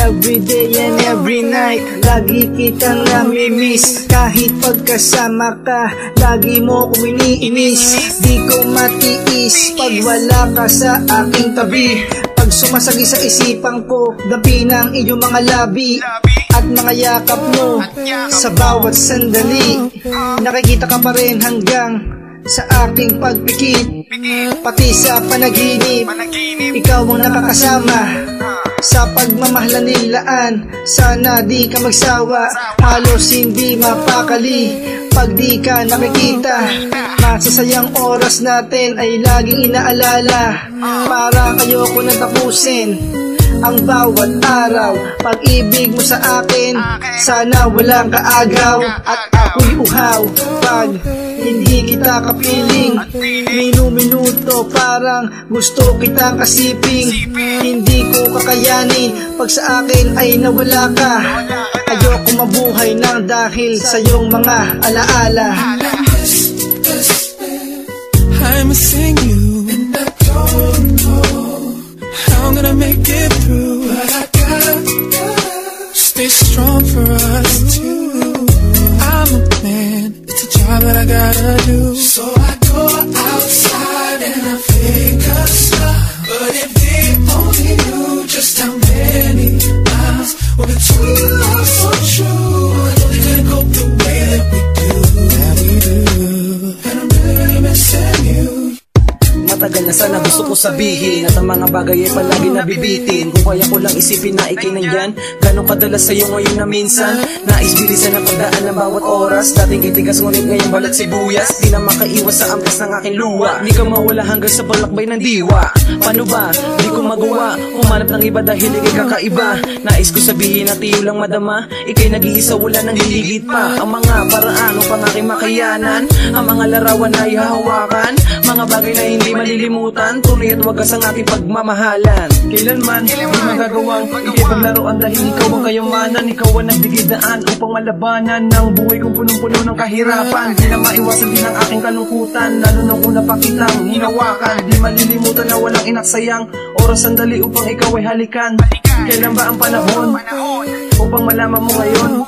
every day and every night. Lagi kitang namimiss, kahit pagkasama ka lagi mo kong iniinis. Di ko matiis pag wala ka sa aking tabi. Pag sumasagi sa isipan ko, dapi ng iyong mga labi at mga yakap mo sa bawat sandali. Nakikita ka pa rin hanggang sa aking pagpikit, pati sa panaginip. Ikaw ang nakakasama sa pagmamahalan nilaan. Sana di ka magsawa, halos hindi mapakali pag di ka nakikita. Masasayang oras natin ay laging inaalala. Parang ayoko nang tapusin ang bawat araw. Pag-ibig mo sa akin, sana walang kaagaw. At ako'y uhaw pag hindi kita kapiling. Minu-minuto parang gusto kita kasiping. Hindi ko kakayanin pag sa akin ay nawala ka. Ayoko mabuhay nang dahil sa iyong mga alaala. I'm missing you, and I don't know how I'm gonna make it through, but I gotta stay strong for us two. I'm a man, it's a job that I gotta do, so I go outside and I fake a smile. But if they only knew just how many miles were between us, so true, I know they couldn't cope the way that we do, and I'm really missing you. Matagal na sana gusto ko sabihin at ang mga bagay ay palagi nabibitin. Kung kaya ko lang isipin na ikay nandyan, gano'ng kadalas sa'yo ngayon na minsan. Nais bilisan ang pagdaan ng bawat oras. Dating itigas ngunit ngayon balat sibuyas. Di na makaiwas sa ampas ng aking luwa. Di ka mawala hanggang sa balakbay ng diwa. Paano ba? Di ko magawa humanap ng iba dahil ikay kakaiba. Nais ko sabihin at iyo lang madama, ikay nag-iisa, wala nang hiligit pa. Ang mga paraan upang aking makayanan, ang mga larawan na ihahawakan, mga bagay na hindi malilimutan, tunay at wagas ang ating pagmamahalan. Kailanman, di magagawang ikay paglaruan dahil ikaw ang kayamanan. Ikaw ang nagdigidaan upang malabanan ng buhay kong punong-puno ng kahirapan. Di na maiwasan din ang aking kalungkutan, lalo nang una pa kitang hinawakan. Di malilimutan na walang inaksayang oras sandali upang ikaw ay halikan. Kailan ba ang panahon upang malaman mo ngayon?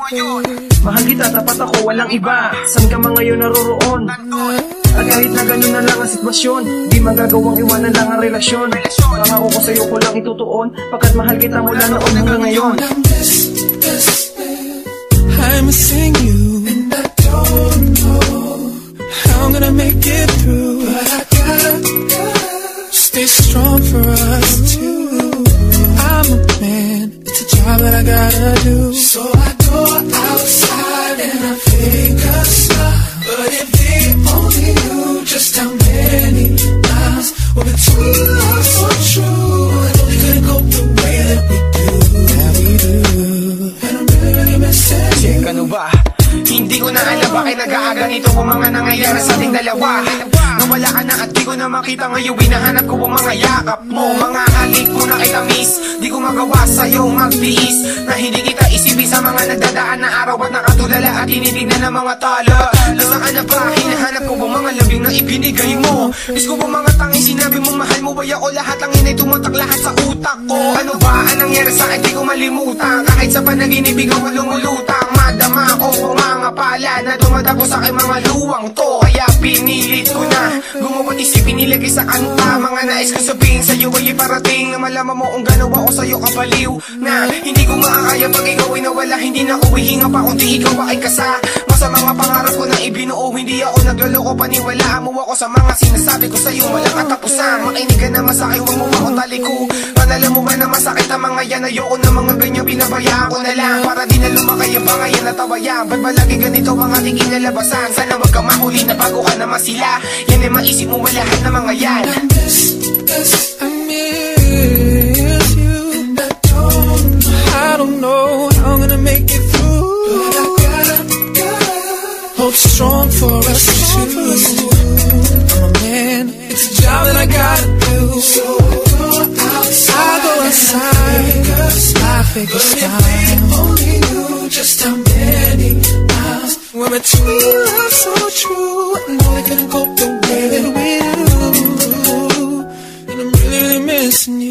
Mahal kita, tapat ako, walang iba. San ka man ngayon naroroon? At kahit na ganun na lang ang sitwasyon, di magagawang iwanan lang ang relasyon. Pangako ko sa'yo ko lang itutuon, pagkat mahal kita mula noon hanggang ngayon. I'm missing you, and I don't know how I'm gonna make it through, but I gotta stay strong for us two. I'm a man, it's a job that I gotta do, so I go outside and I fake a smile. But if they only knew just how many miles were between us, so true, I know they couldn't cope the way that we do, and I'm really, really missing you. Ano ba? Hindi ko na alam bakit nag-aaga nito ang mga nangyayari sa ating dalawa. Nawala ka na at di ko na makita ngayon, hinahanap ko ang mga yakap mo, mga halik mo na kitamis. Di ko magawa sa'yo magtiis na hindi kita isipin sa mga nagdadaan na araw at nakatulala at tinitignan ng mga tala. Nasaan ka na ba? Hinahanap ko ang mga labing na ibinigay mo. Miss ko ang mga tanging sinabi mo, mahal mo ba ako? Lahat ang inay tumatak lahat sa utak ko. Ano ba ang nangyari sa akin? Di ko malimutan, kahit sa panaginip ikaw ang lumulutang. Madama ko ang mga pala na dumadako sa aking mga luwang to. Kaya pinilit ko na gumawa isipin nilagay sa kanta. Mga nais ko sabihin sa'yo ay iparating na malaman mo kung gano'n ako sa'yo kapaliw. Na hindi ko maakaya pag ikaw ay nawala, hindi na ako hihinga pa kundi ikaw ay kasama sa mga pangarap ko na ibinuo. Hindi ako nagloloko, paniwalaan mo ako sa mga sinasabi ko sa'yo, walang katapusan. Makinig ka naman sa'kin, huwag mo akong taliko. Alam mo ba na masakit ang mga yan? Ayoko na mga ganyan, pinabayaan ko na lang para di na lumakay ang pangayan na tawayan. Ba't ba lagi ganito ang ating inalabasan? Sana wag ka mahuli na bago ka na masila. Yan ay maisip mo lahat ng mga yan. I miss you, and I don't know how I'm gonna make it through, but I gotta hold strong for us two. I'm a man, it's a job that I gotta do, so I go outside, I figure smile. If they only knew just how many miles were between us, so true. I know they couldn't cope the way that we do, and I'm really, really missing you.